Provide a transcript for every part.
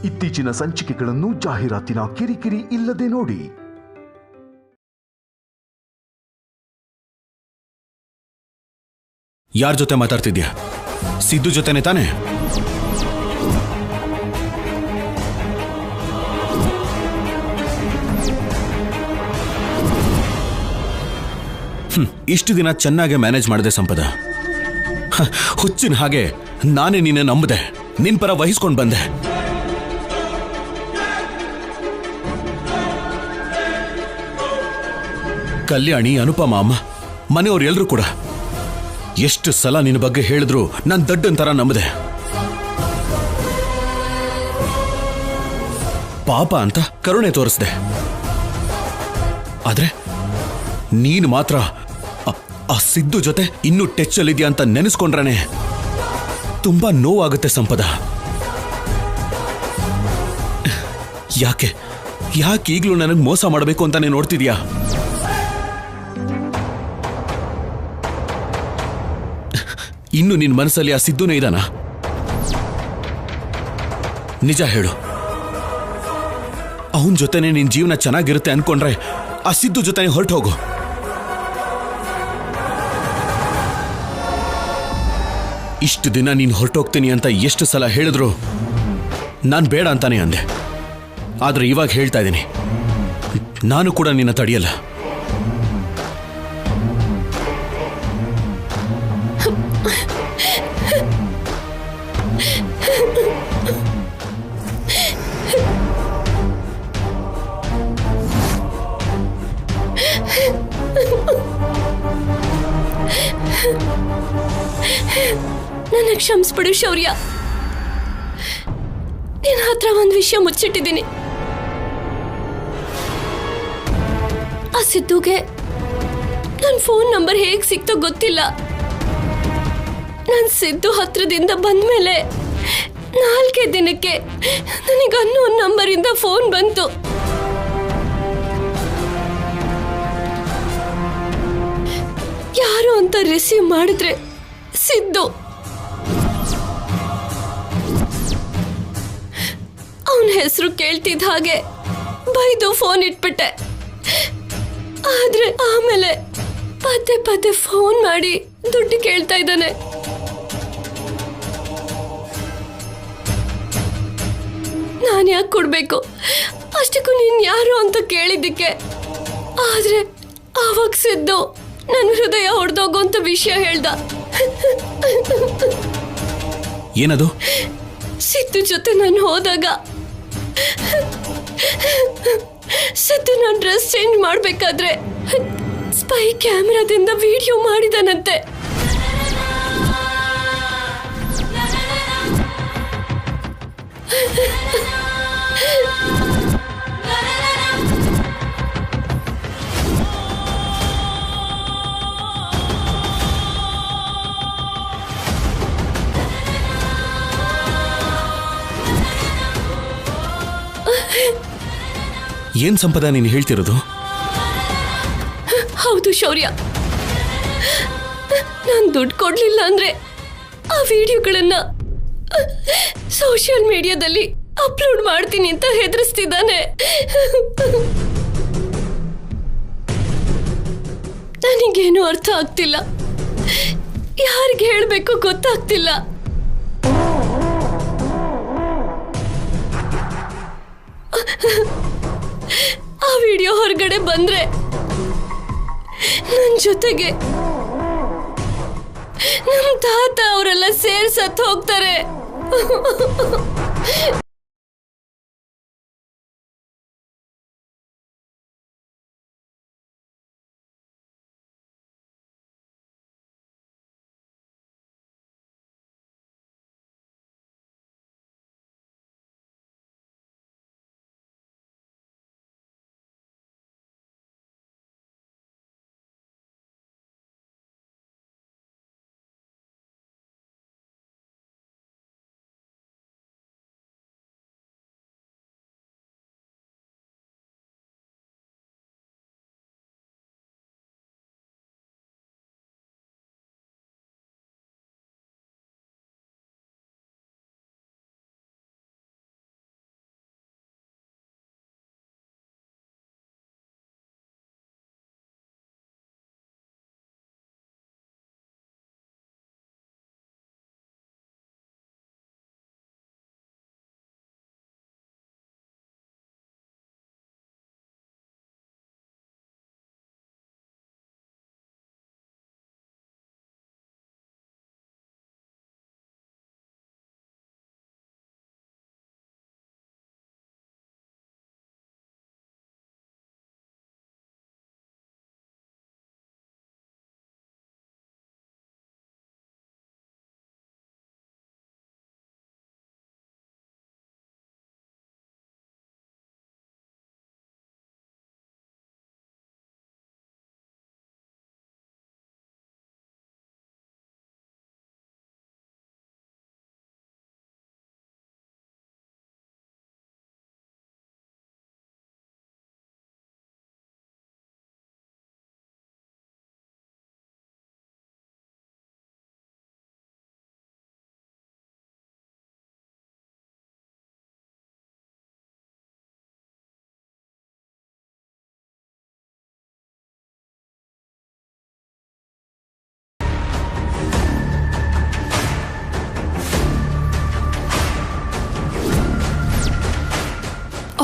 ಇತ್ತೀಚಿನ ಸಂಚಿಕೆಗಳನ್ನು ಜಾಹೀರಾತಿನ ಕಿರಿಕಿರಿ ಇಲ್ಲದೆ ನೋಡಿ. ಯಾರ ಜೊತೆ ಮಾತಾಡ್ತಿದ್ಯಾ? ಸಿದ್ದು ಜೊತೆನೆ ತಾನೆ? ಇಷ್ಟು ದಿನ ಚೆನ್ನಾಗಿ ಮ್ಯಾನೇಜ್ ಮಾಡಿದೆ ಸಂಪದ. ಹುಚ್ಚಿನ ಹಾಗೆ ನಾನೇ ನಿನ್ನೆ ನಂಬದೆ, ನಿನ್ ಪರ ವಹಿಸ್ಕೊಂಡು ಬಂದೆ. ಕಲ್ಯಾಣಿ, ಅನುಪಮ ಅಮ್ಮ, ಮನೆಯವ್ರು ಎಲ್ರೂ ಕೂಡ ಎಷ್ಟು ಸಲ ನಿನ್ನ ಬಗ್ಗೆ ಹೇಳಿದ್ರು ನಾನು ದಡ್ಡನ್ ತರ ನಂಬದೆ. ಪಾಪ ಅಂತ ಕರುಣೆ ತೋರಿಸ್ದೆ. ಆದ್ರೆ ನೀನು ಮಾತ್ರ ಆ ಸಿದ್ದು ಜೊತೆ ಇನ್ನೂ ಟಚ್ ಅಲ್ಲಿದ್ಯಾ ಅಂತ ನೆನೆಸ್ಕೊಂಡ್ರೆ ತುಂಬಾ ನೋವಾಗುತ್ತೆ ಸಂಪದ. ಯಾಕೆ ಈಗ್ಲೂ ನನಗೆ ಮೋಸ ಮಾಡಬೇಕು ಅಂತಾನೆ ನೋಡ್ತಿದ್ಯಾ? ಇನ್ನು ನಿನ್ ಮನಸ್ಸಲ್ಲಿ ಆ ಸಿದ್ದುನೇ ಇದಾನ? ನಿಜ ಹೇಳು. ಅವನ ಜೊತೆನೆ ನಿನ್ ಜೀವನ ಚೆನ್ನಾಗಿರುತ್ತೆ ಅನ್ಕೊಂಡ್ರೆ ಆ ಸಿದ್ದು ಜೊತೆನೆ ಹೊರಟು ಹೋಗು. ಇಷ್ಟು ದಿನ ನೀನ್ ಹೊರಟೋಗ್ತೀನಿ ಅಂತ ಎಷ್ಟು ಸಲ ಹೇಳಿದ್ರು ನಾನ್ ಬೇಡ ಅಂತಾನೆ ಅಂದೆ. ಆದ್ರೆ ಇವಾಗ ಹೇಳ್ತಾ ಇದ್ದೀನಿ, ನಾನು ಕೂಡ ನಿನ್ನ ತಡೆಯಲ್ಲ. ನನ್ನ ಕ್ಷಮಿಸ್ಬಿಡು ಶೌರ್ಯ. ನಿನ್ನ ಹತ್ರ ಒಂದು ವಿಷಯ ಮುಚ್ಚಿಟ್ಟಿದ್ದೀನಿ. ಆ ಸಿದ್ದುಗೆ ನನ್ನ ಫೋನ್ ನಂಬರ್ ಹೇಗೆ ಸಿಕ್ತೋ ಗೊತ್ತಿಲ್ಲ. ನಾನು ಸಿದ್ದು ಹತ್ರದಿಂದ ಬಂದ್ಮೇಲೆ 4 ದಿನಕ್ಕೆ ನನಗೆ ಅನ್ನೋನ್ ನಂಬರಿಂದ ಫೋನ್ ಬಂತು. ಯಾರು ಅಂತ ರಿಸೀವ್ ಮಾಡಿದ್ರೆ ಸಿದ್ದು. ಅವನ ಹೆಸರು ಕೇಳ್ತಿದ್ದ ಹಾಗೆ ಬೈದು ಫೋನ್ ಇಟ್ಬಿಟ್ಟೆ. ಆದ್ರೆ ಆಮೇಲೆ ಪದೇ ಫೋನ್ ಮಾಡಿ ದುಡ್ಡು ಕೇಳ್ತಾ ಇದ್ದಾನೆ. ನಾನು ಯಾಕೆ ಕೊಡ್ಬೇಕು? ಅಷ್ಟಕ್ಕೂ ನೀನ್ ಯಾರು ಅಂತ ಕೇಳಿದ್ದಕ್ಕೆ. ಆದ್ರೆ ಆವಾಗ ಸಿದ್ದು ನನ್ನ ಹೃದಯ ಹೊಡೆದೋಗೋಂತ ವಿಷಯ ಹೇಳ್ದ. ಏನದು? ಸಿದ್ದು ಜೊತೆ ನಾನು ಹೋದಾಗ ಸಿದ್ದು ನನ್ನ ಡ್ರೆಸ್ ಚೇಂಜ್ ಮಾಡ್ಬೇಕಾದ್ರೆ ಸ್ಪೈ ಕ್ಯಾಮೆರಾದಿಂದ ವಿಡಿಯೋ ಮಾಡಿದನಂತೆ. ಏನ್ ಸಂಪದ ನೀನು ಹೇಳ್ತಿರೋದು? ಹೌದು ಶೌರ್ಯ. ನಾನು ದುಡ್ಡು ಕೊಡ್ಲಿಲ್ಲ ಅಂದ್ರೆ ಆ ವಿಡಿಯೋಗಳನ್ನ ಸೋಷಿಯಲ್ ಮೀಡಿಯಾದಲ್ಲಿ ಅಪ್ಲೋಡ್ ಮಾಡ್ತೀನಿ ಅಂತ ಹೆದರಿಸ್ತಿದ್ದಾನೆ. ನನಗೇನು ಅರ್ಥ ಆಗ್ತಿಲ್ಲ. ಯಾರಿಗೆ ಹೇಳ್ಬೇಕು ಗೊತ್ತಾಗ್ತಿಲ್ಲ. ಆ ವಿಡಿಯೋ ಹೊರಗಡೆ ಬಂದ್ರೆ ನನ್ನ ಜೊತೆಗೆ ನಮ್ಮ ತಾತ ಅವರೆಲ್ಲ ಸೇರ್ಸತ್ ಹೋಗ್ತಾರೆ.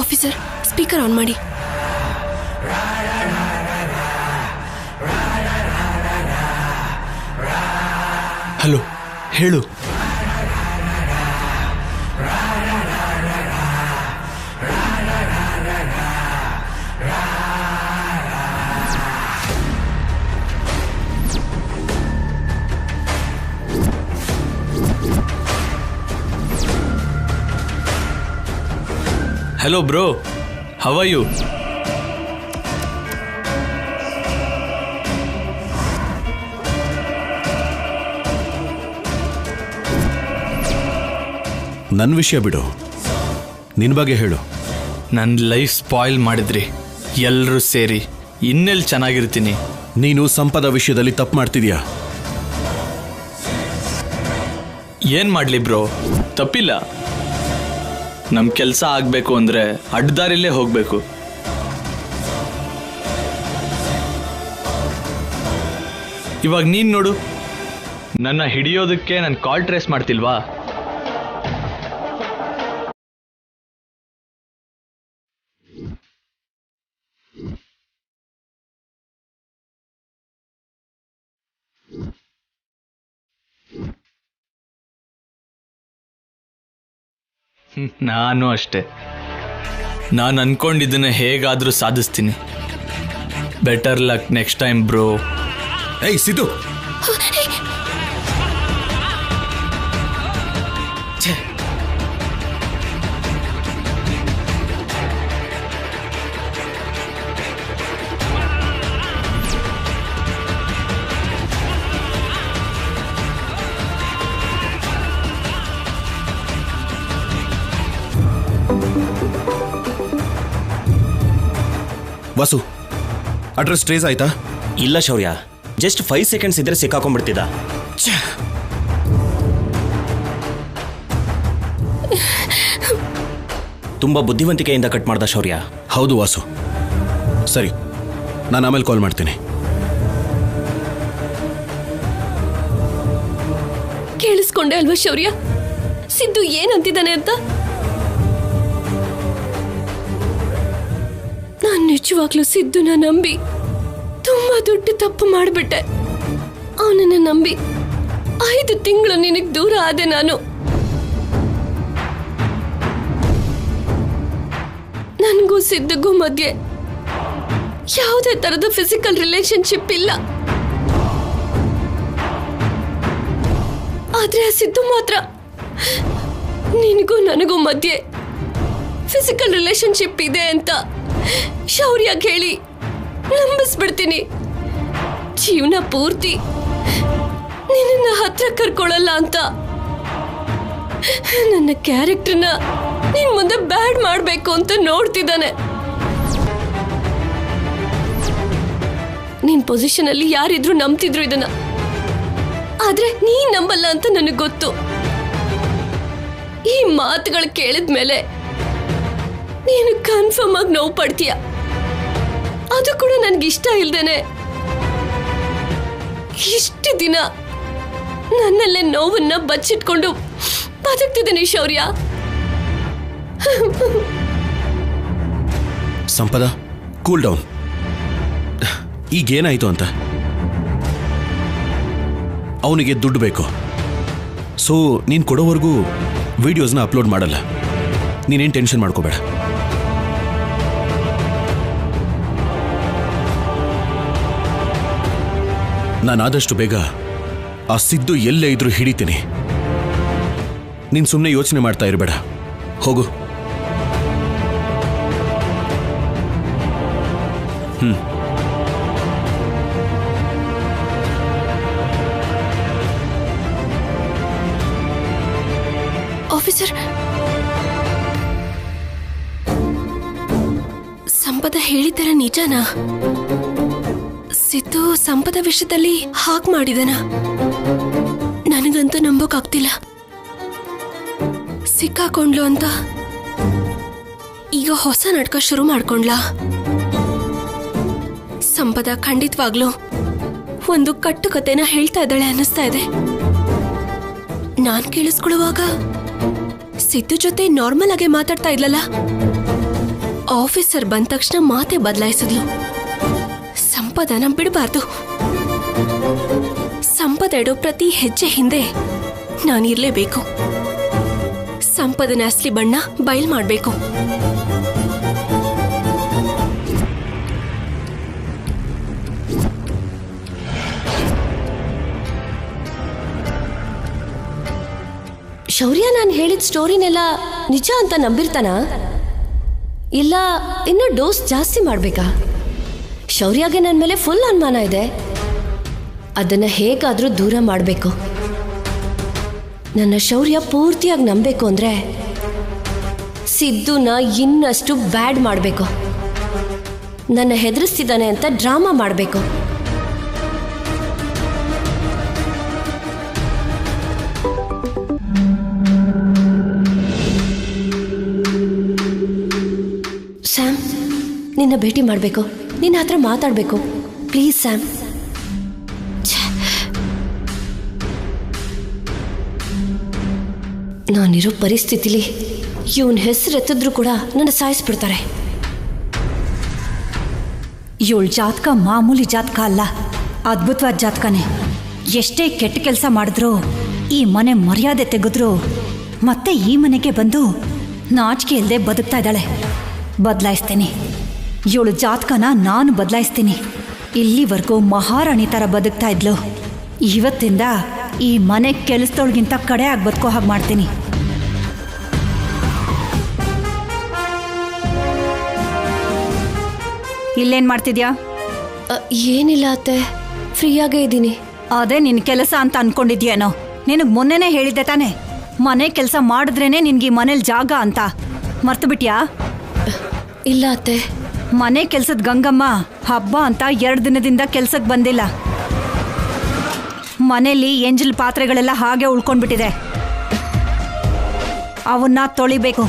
ಆಫೀಸರ್, ಸ್ಪೀಕರ್ ಆನ್ ಮಾಡಿ. ಹಲೋ, ಹೇಳು. Hello bro, how are you? ನನ್ನ ವಿಷಯ ಬಿಡು, ನಿನ್ನ ಬಗ್ಗೆ ಹೇಳು. ನನ್ನ ಲೈಫ್ ಸ್ಪಾಯ್ಲ್ ಮಾಡಿದ್ರಿ ಎಲ್ಲರೂ ಸೇರಿ. ಇನ್ನೆಲ್ಲಿ ಚೆನ್ನಾಗಿರ್ತೀನಿ? ನೀನು ಸಂಪದ ವಿಷಯದಲ್ಲಿ ತಪ್ಪು ಮಾಡ್ತಿದ್ಯಾ. ಏನು ಮಾಡಲಿ ಬ್ರೋ, ತಪ್ಪಿಲ್ಲ. ನಮ್ಮ ಕೆಲಸ ಆಗಬೇಕು ಅಂದರೆ ಅಡ್ಡದಾರಿಲ್ಲೇ ಹೋಗಬೇಕು. ಇವಾಗ ನೀನು ನೋಡು, ನನ್ನ ಹಿಡಿಯೋದಕ್ಕೆ ನಾನು ಕಾಲ್ ಟ್ರೇಸ್ ಮಾಡ್ತಿಲ್ವಾ? ನಾನು ಅಷ್ಟೆ. ನಾನು ಅನ್ಕೊಂಡಿದ್ದನ್ನ ಹೇಗಾದರೂ ಸಾಧಿಸ್ತೀನಿ. Better luck next time bro. ಏಯ್ ಸಿದ್ದು, ವಾಸು, ಅಡ್ರೆಸ್ ಟ್ರೇಸ್ ಆಯ್ತಾ? ಇಲ್ಲ ಶೌರ್ಯ, ಜಸ್ಟ್ 5 ಸೆಕೆಂಡ್ಸ್ ಇದ್ರೆ ಸಿಕ್ಕಾಕೊಂಡ್ಬಿಡ್ತಿದ್ದ. ತುಂಬಾ ಬುದ್ಧಿವಂತಿಕೆಯಿಂದ ಕಟ್ ಮಾಡ್ದ ಶೌರ್ಯ. ಹೌದು ವಾಸು. ಸರಿ, ನಾನು ಆಮೇಲೆ ಕಾಲ್ ಮಾಡ್ತೀನಿ. ಕೇಳಿಸ್ಕೊಂಡೆ ಅಲ್ವಾ ಶೌರ್ಯ, ಸಿದ್ದು ಏನಂತಿದ್ದಾನೆ ಅಂತ? ನಾನು ನಿಜವಾಗ್ಲೂ ಸಿದ್ದುನ ನಂಬಿ ತುಂಬಾ ದೊಡ್ಡ ತಪ್ಪು ಮಾಡಿಬಿಟ್ಟೆ. ಅವನನ್ನ ನಂಬಿ 5 ತಿಂಗಳು ನಿನಗೆ ದೂರ ಆದೆ ನಾನು. ನನಗೂ ಸಿದ್ದುಗೂ ಮಧ್ಯೆ ಯಾವುದೇ ತರದ ಫಿಸಿಕಲ್ ರಿಲೇಶನ್ಶಿಪ್ ಇಲ್ಲ. ಆದ್ರೆ ಸಿದ್ದು ಮಾತ್ರ ನಿನಗೂ ನನಗೂ ಮಧ್ಯೆ ಫಿಸಿಕಲ್ ರಿಲೇಶನ್ಶಿಪ್ ಇದೆ ಅಂತ ಶೌರ್ಯ ಕೇಳಿ ನಂಬಿಸ್ಬಿಡ್ತೀನಿ. ಜೀವನ ಪೂರ್ತಿ ನಿನ್ನ ಹತ್ರ ಕರ್ಕೊಳ್ಳಲ್ಲ ಅಂತ ನನ್ನ ಕ್ಯಾರೆಕ್ಟರ್ನ ನಿನ್ ಮುಂದೆ ಬ್ಯಾಡ್ ಮಾಡಬೇಕು ಅಂತ ನೋಡ್ತಿದ್ದಾನೆ. ನಿನ್ ಪೊಸಿಷನ್ ಅಲ್ಲಿ ಯಾರಿದ್ರು ನಂಬ್ತಿದ್ರು ಇದನ್ನ, ಆದ್ರೆ ನೀನ್ ನಂಬಲ್ಲ ಅಂತ ನನಗೆ ಗೊತ್ತು. ಈ ಮಾತುಗಳು ಕೇಳಿದ್ಮೇಲೆ ನೀನು ಕನ್ಫರ್ಮ್ ಆಗಿ ನೋವು ಪಡ್ತೀಯ. ಅದು ಕೂಡ ನನ್ಗಿಷ್ಟ ಇಲ್ದೇನೆ ಇಷ್ಟು ದಿನ ನನ್ನಲ್ಲೇ ನೋವನ್ನ ಬಚ್ಚಿಟ್ಕೊಂಡು ಬದುಕ್ತಿದ್ದೇನೆ ಶೌರ್ಯ. ಸಂಪದ, ಕೂಲ್ ಡೌನ್. ಈಗೇನಾಯ್ತು ಅಂತ? ಅವನಿಗೆ ದುಡ್ಡು ಬೇಕು. ಸೊ ನೀನು ಕೊಡೋವರೆಗೂ ವಿಡಿಯೋಸ್ನ ಅಪ್ಲೋಡ್ ಮಾಡಲ್ಲ. ನೀನೇನು ಟೆನ್ಷನ್ ಮಾಡ್ಕೋಬೇಡ. ನಾನಾದಷ್ಟು ಬೇಗ ಆ ಸಿದ್ದು ಎಲ್ಲೇ ಇದ್ರೂ ಹಿಡಿತೀನಿ. ನೀನು ಸುಮ್ಮನೆ ಯೋಚನೆ ಮಾಡ್ತಾ ಇರಬೇಡ. ಹೋಗು. ಆಫೀಸರ್, ಸಂಪದ ಹೇಳಿದ್ದರ ನಿಜನಾ? ಸಿದ್ದು ಸಂಪದ ವಿಷಯದಲ್ಲಿ ಹಾಗೆ ಮಾಡಿದನ? ನನಗಂತೂ ನಂಬೋಕಾಗ್ತಿಲ್ಲ. ಸಿಕ್ಕಾಕೊಂಡ್ಲು ಅಂತ ಈಗ ಹೊಸ ನಾಟಕ ಶುರು ಮಾಡ್ಕೊಂಡ್ಲಾ? ಸಂಪದ ಖಂಡಿತವಾಗ್ಲೂ ಒಂದು ಕಟ್ಟುಕತೆನ ಹೇಳ್ತಾ ಇದ್ದಾಳೆ ಅನ್ನಿಸ್ತಾ ಇದೆ. ನಾನ್ ಕೇಳಿಸ್ಕೊಳ್ಳುವಾಗ ಸಿದ್ದು ಜೊತೆ ನಾರ್ಮಲ್ ಆಗಿ ಮಾತಾಡ್ತಾ ಇದ್ಲಲ್ಲ, ಆಫೀಸರ್ ಬಂದ ತಕ್ಷಣ ಮಾತೆ ಬದಲಾಯಿಸಿದ್ಲು. ಸಂಪದನ ಬಿಡಬಾರ್ದು. ಸಂಪದ ಇಡೋ ಪ್ರತಿ ಹೆಜ್ಜೆ ಹಿಂದೆ ನಾನಿರ್ಲೇಬೇಕು. ಸಂಪದನ ಅಸಲಿ ಬಣ್ಣ ಬಯಲ್ ಮಾಡಬೇಕು. ಶೌರ್ಯ ನಾನು ಹೇಳಿದ ಸ್ಟೋರಿನೆಲ್ಲ ನಿಜ ಅಂತ ನಂಬಿರ್ತಾನ? ಇಲ್ಲ ಇನ್ನೂ ಡೋಸ್ ಜಾಸ್ತಿ ಮಾಡಬೇಕಾ? ಶೌರ್ಯಗೆ ನನ್ನ ಮೇಲೆ ಫುಲ್ ಅನುಮಾನ ಇದೆ. ಅದನ್ನು ಹೇಗಾದರೂ ದೂರ ಮಾಡಬೇಕು. ನನ್ನ ಶೌರ್ಯ ಪೂರ್ತಿಯಾಗಿ ನಂಬಬೇಕು ಅಂದರೆ ಸಿದ್ದುನ ಇನ್ನಷ್ಟು ಬ್ಯಾಡ್ ಮಾಡಬೇಕು. ನನ್ನ ಹೆದರಿಸ್ತಿದ್ದಾನೆ ಅಂತ ಡ್ರಾಮಾ ಮಾಡಬೇಕು. ಸ್ಯಾಮ್, ನಿನ್ನ ಭೇಟಿ ಮಾಡಬೇಕು. ನಿನ್ನ ಹತ್ರ ಮಾತಾಡಬೇಕು. Please Sam. ನಾನಿರೋ ಪರಿಸ್ಥಿತಿಲಿ ಇವನ್ ಹೆಸರು ಎತ್ತಿದ್ರು ಕೂಡ ನನ್ನ ಸಾಯಿಸ್ಬಿಡ್ತಾರೆ. ಇವಳ ಜಾತಕ ಮಾಮೂಲಿ ಜಾತಕ ಅಲ್ಲ, ಅದ್ಭುತವಾದ ಜಾತಕನೇ. ಎಷ್ಟೇ ಕೆಟ್ಟ ಕೆಲಸ ಮಾಡಿದ್ರು, ಈ ಮನೆ ಮರ್ಯಾದೆ ತೆಗೆದ್ರು, ಮತ್ತೆ ಈ ಮನೆಗೆ ಬಂದು ನಾಚಿಕೆ ಇಲ್ಲದೆ ಬದುಕ್ತಾ ಇದ್ದಾಳೆ. ಬದಲಾಯಿಸ್ತೀನಿ ಇವಳು ಜಾತಕನ, ನಾನು ಬದಲಾಯಿಸ್ತೀನಿ. ಇಲ್ಲಿವರೆಗೂ ಮಹಾರಾಣಿ ಥರ ಬದುಕ್ತಾ ಇದ್ಲು. ಇವತ್ತಿಂದ ಈ ಮನೆ ಕೆಲಸದೊಳಗಿಂತ ಕಡೆ ಆಗಿ ಬದುಕೋ ಹಾಗೆ ಮಾಡ್ತೀನಿ. ಇಲ್ಲೇನು ಮಾಡ್ತಿದ್ಯಾ? ಏನಿಲ್ಲ ಅತ್ತೆ, ಫ್ರೀಯಾಗೇ ಇದ್ದೀನಿ. ಅದೇ ನಿನ್ನ ಕೆಲಸ ಅಂತ ಅನ್ಕೊಂಡಿದ್ಯೇನೋ? ನಿನಗೆ ಮೊನ್ನೆನೇ ಹೇಳಿದ್ದೆ ತಾನೆ, ಮನೆ ಕೆಲಸ ಮಾಡಿದ್ರೇನೆ ನಿನ್ಗೆ ಈ ಮನೇಲಿ ಜಾಗ ಅಂತ. ಮರ್ತು ಬಿಟ್ಯಾ? ಇಲ್ಲ ಅತ್ತೆ. ಮನೆ ಕೆಲ್ಸದ ಗಂಗಮ್ಮ ಹಬ್ಬ ಅಂತ 2 ದಿನದಿಂದ ಕೆಲ್ಸಕ್ಕೆ ಬಂದಿಲ್ಲ. ಮನೇಲಿ ಎಂಜಲ್ ಪಾತ್ರೆಗಳೆಲ್ಲ ಹಾಗೆ ಉಳ್ಕೊಂಡ್ಬಿಟ್ಟಿದೆ. ಅವನ್ನ ತೊಳಿಬೇಕು.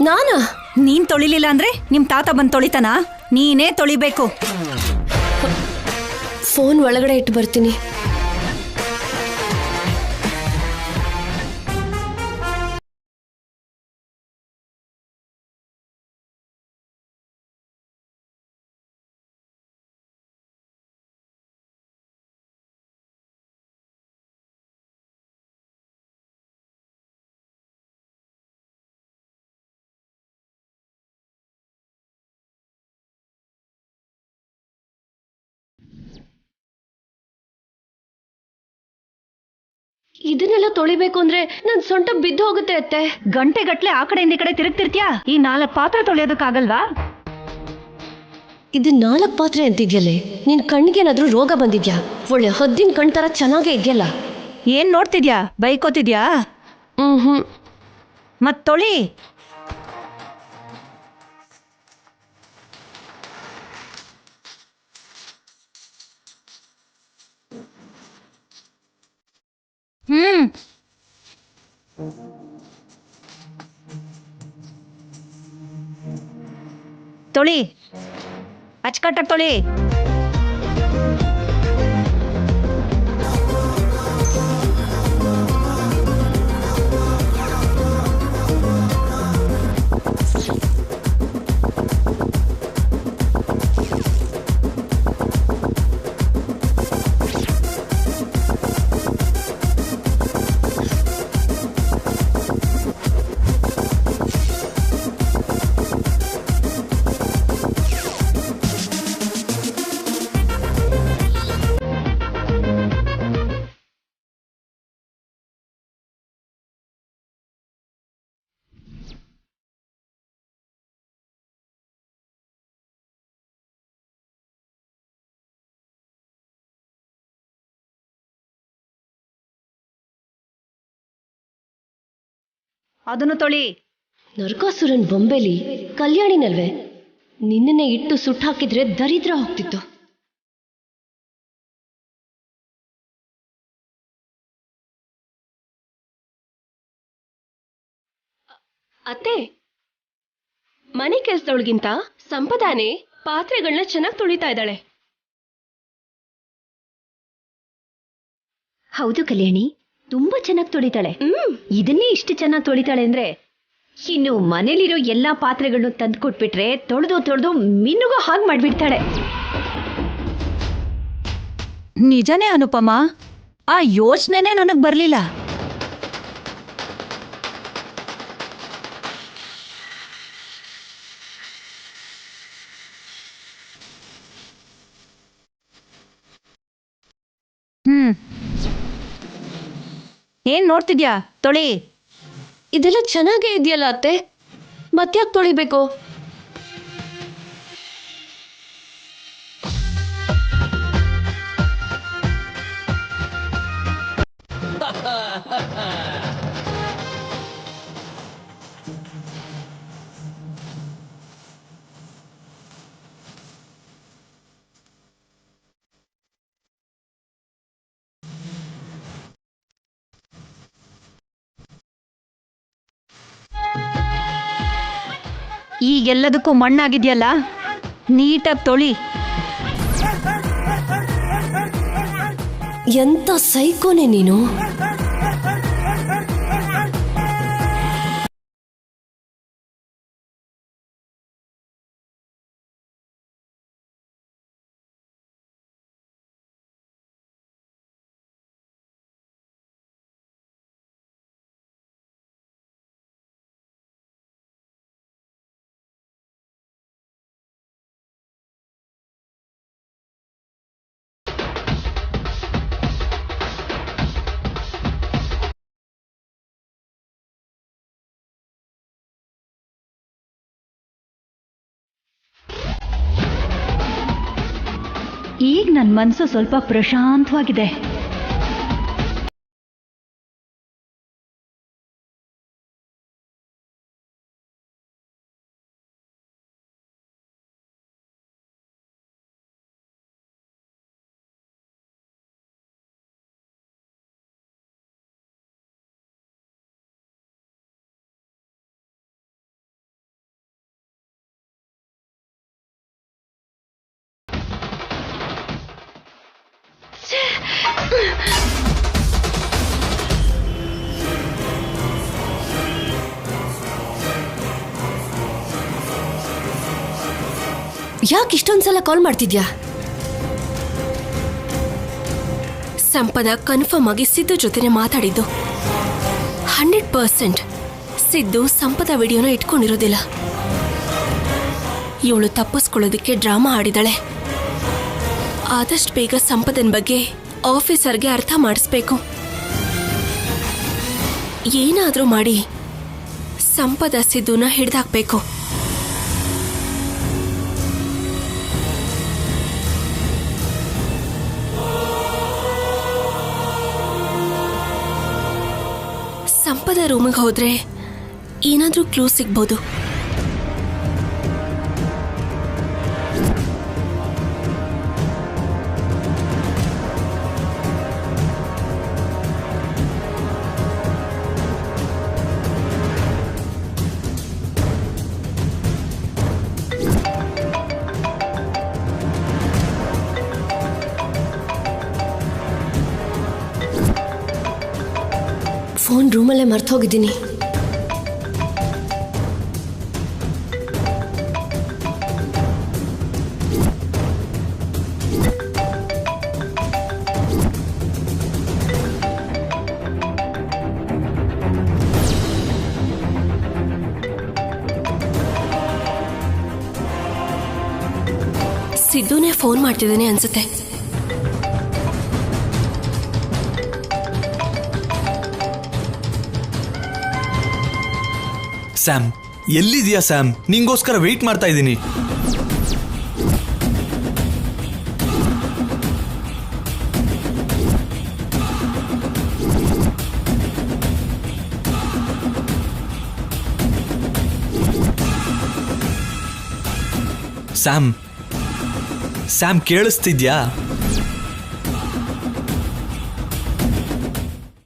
ನಾನಾ? ನೀನ್ ತೊಳಿಲಿಲ್ಲ ಅಂದ್ರೆ ನಿಮ್ ತಾತ ಬಂದು ತೊಳಿತಾನ? ನೀನೇ ತೊಳಿಬೇಕು. ಫೋನ್ ಒಳಗಡೆ ಇಟ್ಟು ಬರ್ತೀನಿ. ಇದನ್ನೆಲ್ಲ ತೊಳಿಬೇಕು ಅಂದ್ರೆ ನನ್ ಸೊಂಟ ಬಿದ್ದು ಹೋಗುತ್ತೆ ಅತ್ತೆ. ಗಂಟೆಗಟ್ಲೆ ಆ ಕಡೆಯಿಂದ ಈ ಕಡೆ ತಿರುಗ್ತಿರ್ತೀಯಾ? ಈ 4 ಪಾತ್ರೆ ತೊಳೆಯೋದಕ್ಕಾಗಲ್ವಾ? ಇದು 4 ಪಾತ್ರೆ ಅಂತಿದ್ಯಲ್ಲೇ, ನಿನ್ ಕಣ್ಣಿಗೇನಾದ್ರೂ ರೋಗ ಬಂದಿದ್ಯಾ? ಒಳ್ಳೆ ಹದ್ದಿನ ಕಣ್ ತರ ಚೆನ್ನಾಗೇ ಇದೆಯಲ್ಲ. ಏನ್ ನೋಡ್ತಿದ್ಯಾ? ಬೈಕೋತಿದ್ಯಾ? ಮತ್ ತೊಳಿ. ತೊಳಿ, ಅಚ್ಚುಕಟ್ಟಾಗಿ ತೊಳಿ. ಅದನ್ನು ತೊಳಿ. ನರಕಾಸುರನ್ ಬೊಂಬೆಲಿ ಕಲ್ಯಾಣಿನಲ್ವೇ? ನಿನ್ನನ್ನೇ ಇಟ್ಟು ಸುಟ್ಟಾಕಿದ್ರೆ ದರಿದ್ರ ಹೋಗ್ತಿತ್ತು. ಅತ್ತೆ, ಮನೆ ಕೆಲ್ಸದೊಳಗಿಂತ ಸಂಪದಾನೆ ಪಾತ್ರೆಗಳನ್ನ ಚೆನ್ನಾಗಿ ತೊಳಿತಾ ಇದ್ದಾಳೆ. ಹೌದು ಕಲ್ಯಾಣಿ, ತುಂಬಾ ಚೆನ್ನಾಗಿ ತೊಳಿತಾಳೆ. ಇದನ್ನೇ ಇಷ್ಟು ಚೆನ್ನಾಗಿ ತೊಳಿತಾಳೆ ಅಂದ್ರೆ ಇನ್ನು ಮನೇಲಿರೋ ಎಲ್ಲಾ ಪಾತ್ರೆಗಳನ್ನು ತಂದು ಕೊಟ್ಬಿಟ್ರೆ ತೊಳೆದು ಮಿನ್ನುಗೂ ಹಾಗೆ ಮಾಡ್ಬಿಡ್ತಾಳೆ. ನಿಜನೇ ಅನುಪಮ, ಆ ಯೋಚನೆನೇ ನನಗೆ ಬರಲಿಲ್ಲ. ಏನ್ ನೋಡ್ತಿದ್ಯಾ? ತೊಳಿ. ಇದೆಲ್ಲ ಚೆನ್ನಾಗೇ ಇದೆಯಲ್ಲ ಅತ್ತೆ, ಮತ್ತ್ಯಾಕೆ ತೊಳಿಬೇಕು? ಈಗೆಲ್ಲದಕ್ಕೂ ಮಣ್ಣಾಗಿದೆಯಲ್ಲ, ನೀಟಾಗಿ ತೊಳಿ. ಎಂತ ಸೈಕೋನೆ ನೀನು. ಈಗ ನನ್ನ ಮನಸ್ಸು ಸ್ವಲ್ಪ ಪ್ರಶಾಂತವಾಗಿದೆ. ಯಾಕೆ ಇಷ್ಟೊಂದ್ಸಲ ಕಾಲ್ ಮಾಡ್ತಿದ್ಯಾ? ಸಂಪದ ಕನ್ಫರ್ಮ್ ಆಗಿ ಸಿದ್ದು ಜೊತೆನೆ ಮಾತಾಡಿದ್ದು. 100% ಸಿದ್ದು ಸಂಪದ ವಿಡಿಯೋನ ಇಟ್ಕೊಂಡಿರೋದಿಲ್ಲ. ಇವಳು ತಪ್ಪಿಸ್ಕೊಳ್ಳೋದಕ್ಕೆ ಡ್ರಾಮಾ ಆಡಿದಾಳೆ. ಆದಷ್ಟು ಬೇಗ ಸಂಪದನ್ ಬಗ್ಗೆ ಆಫೀಸರ್ಗೆ ಅರ್ಥ ಮಾಡಿಸ್ಬೇಕು. ಏನಾದ್ರೂ ಮಾಡಿ ಸಂಪದ ಸಿದ್ದುನ ಹಿಡ್ದಾಕ್ಬೇಕು. ಸಂಪದ ರೂಮಿಗೆ ಹೋದ್ರೆ ಏನಾದ್ರೂ ಕ್ಲೂ ಸಿಗ್ಬೋದು. ಫೋನ್ ರೂಮಲ್ಲೇ ಮರ್ತು ಹೋಗಿದ್ದೀನಿ. ಸಿದ್ದುನೇ ಫೋನ್ ಮಾಡ್ತಿದ್ದಾನೆ ಅನ್ಸುತ್ತೆ. ಸ್ಯಾಮ್, ಎಲ್ಲಿದ್ಯಾ ಸ್ಯಾಮ್? ನಿಂಗೋಸ್ಕರ ವೆಯ್ಟ್ ಮಾಡ್ತಾ ಇದ್ದೀನಿ. ಸ್ಯಾಮ್, ಸ್ಯಾಮ್ ಕೇಳಿಸ್ತಿದ್ಯಾ?